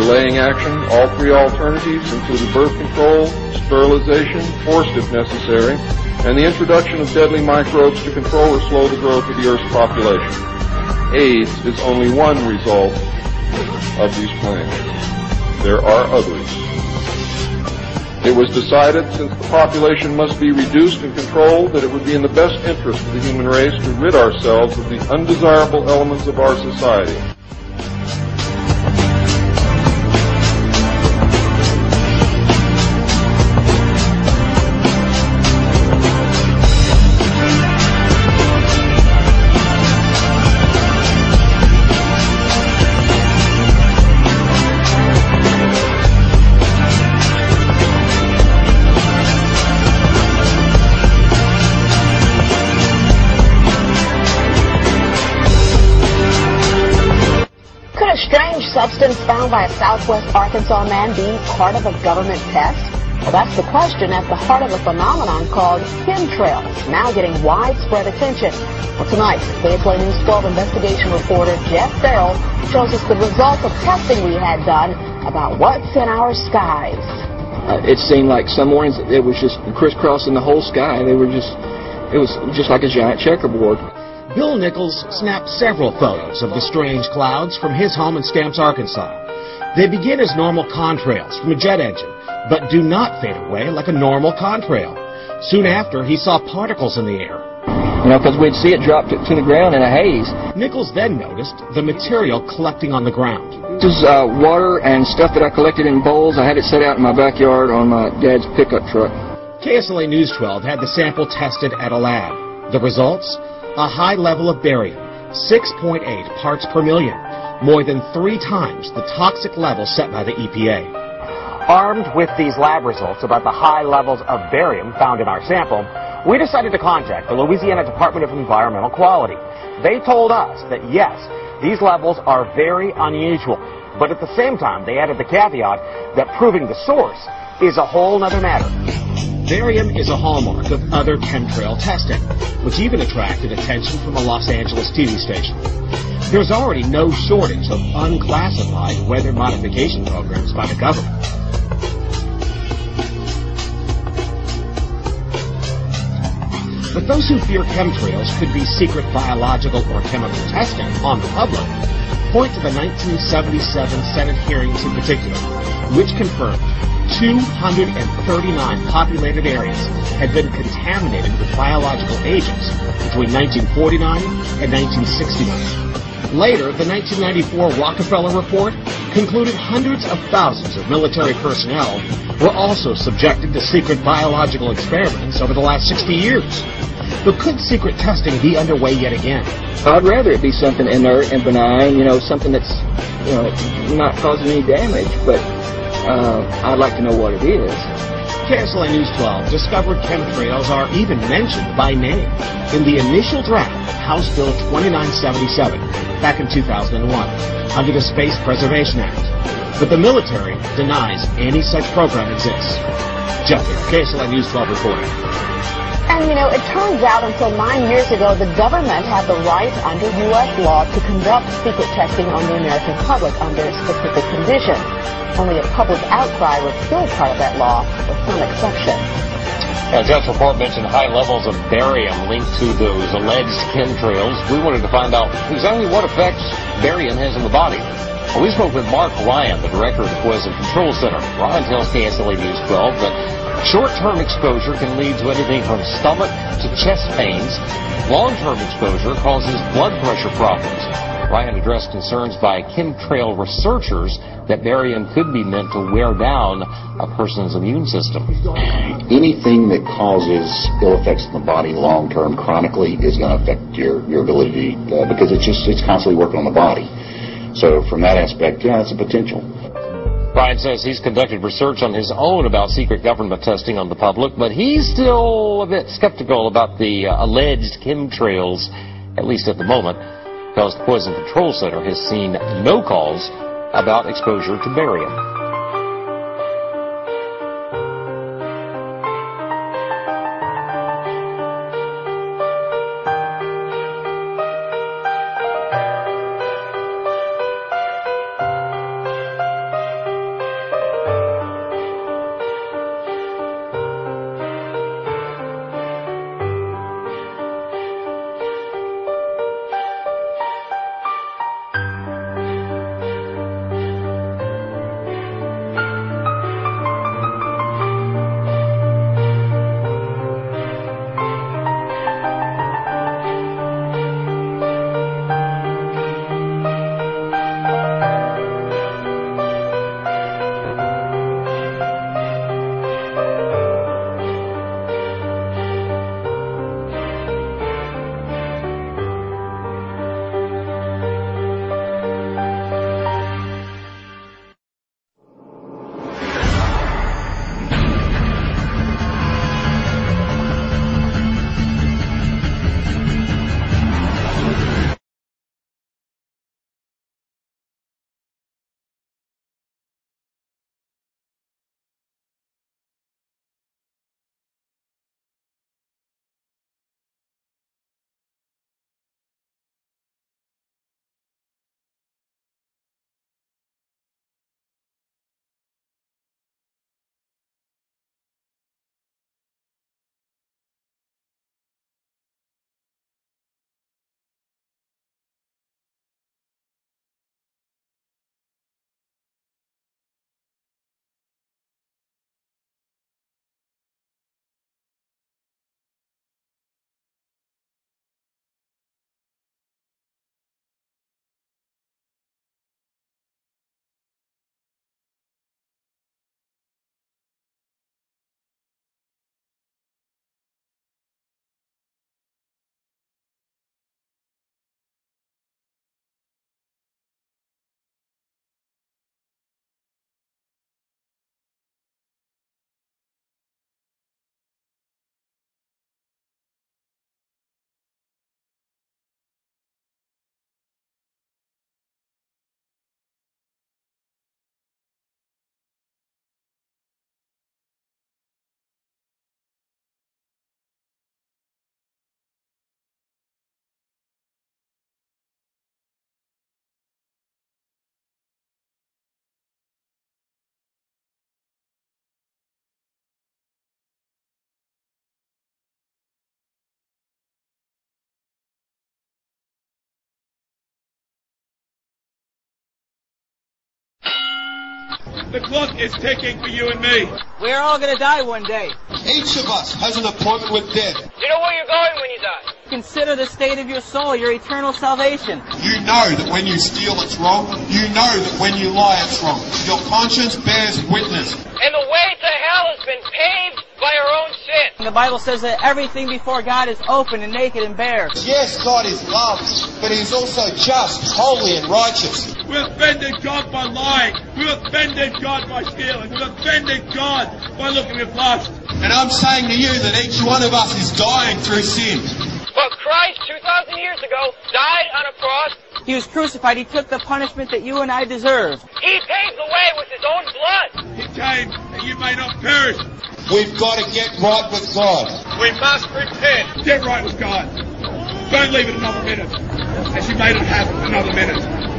delaying action, all three alternatives included birth control, sterilization, forced if necessary, and the introduction of deadly microbes to control or slow the growth of the Earth's population. AIDS is only one result of these plans. There are others. It was decided, since the population must be reduced and controlled, that it would be in the best interest of the human race to rid ourselves of the undesirable elements of our society. Substance found by a southwest Arkansas man be part of a government test? Well, that's the question at the heart of a phenomenon called chemtrails, now getting widespread attention. Well, tonight, KSLA News 12 investigation reporter Jeff Farrell shows us the results of testing we had done about what's in our skies. It seemed like some mornings it was just crisscrossing the whole sky. It was just like a giant checkerboard. Bill Nichols snapped several photos of the strange clouds from his home in Stamps, Arkansas. They begin as normal contrails from a jet engine, but do not fade away like a normal contrail. Soon after, he saw particles in the air. You know, because we'd see it drop to the ground in a haze. Nichols then noticed the material collecting on the ground. This is water and stuff that I collected in bowls. I had it set out in my backyard on my dad's pickup truck. KSLA News 12 had the sample tested at a lab. The results? A high level of barium, 6.8 parts per million, more than 3 times the toxic level set by the EPA. Armed with these lab results about the high levels of barium found in our sample, we decided to contact the Louisiana Department of Environmental Quality. They told us that yes, these levels are very unusual, but at the same time they added the caveat that proving the source is a whole nother matter. Barium is a hallmark of other chemtrail testing, which even attracted attention from a Los Angeles TV station. There's already no shortage of unclassified weather modification programs by the government. But those who fear chemtrails could be secret biological or chemical testing on the public point to the 1977 Senate hearings in particular, which confirmed 239 populated areas had been contaminated with biological agents between 1949 and 1969. Later, the 1994 Rockefeller Report concluded hundreds of thousands of military personnel were also subjected to secret biological experiments over the last 60 years. But could secret testing be underway yet again? I'd rather it be something inert and benign, something that's, not causing any damage, but I'd like to know what it is. KSLA News 12 discovered chemtrails are even mentioned by name in the initial draft of House Bill 2977 back in 2001 under the Space Preservation Act. But the military denies any such program exists. Jeff here, KSLA News 12 reporting. And, it turns out until 9 years ago, the government had the right under U.S. law to conduct secret testing on the American public under specific conditions. Only a public outcry was still part of that law, with some exception. Jeff's report mentioned high levels of barium linked to those alleged chemtrails. We wanted to find out exactly what effects barium has on the body. We spoke with Mark Ryan, the director of the Poison Control Center. Ryan tells KSLA News 12 that short-term exposure can lead to anything from stomach to chest pains. Long-term exposure causes blood pressure problems. Ryan addressed concerns by chemtrail researchers that barium could be meant to wear down a person's immune system. Anything that causes ill effects in the body long-term, chronically, is going to affect your ability because it's constantly working on the body. So from that aspect, it's a potential. Ryan says he's conducted research on his own about secret government testing on the public, but he's still a bit skeptical about the alleged chemtrails, at least at the moment, because the Poison Control Center has seen no calls about exposure to barium. The clock is ticking for you and me. We're all going to die one day. Each of us has an appointment with death. You know where you're going when you die. Consider the state of your soul, your eternal salvation. You know that when you steal it's wrong. You know that when you lie it's wrong. Your conscience bears witness. And the way to hell has been paved by our own sin. The Bible says that everything before God is open and naked and bare. Yes, God is love, but He's also just, holy and righteous. We offended God by lying. We offended God by stealing. We offended God by looking with lust. And I'm saying to you that each one of us is dying through sin. But Christ, 2,000 years ago, died on a cross. He was crucified. He took the punishment that you and I deserve. He paved the way with His own blood. He came that you may not perish. We've got to get right with God. We must repent. Get right with God. Don't leave it another minute, as you may not have another minute.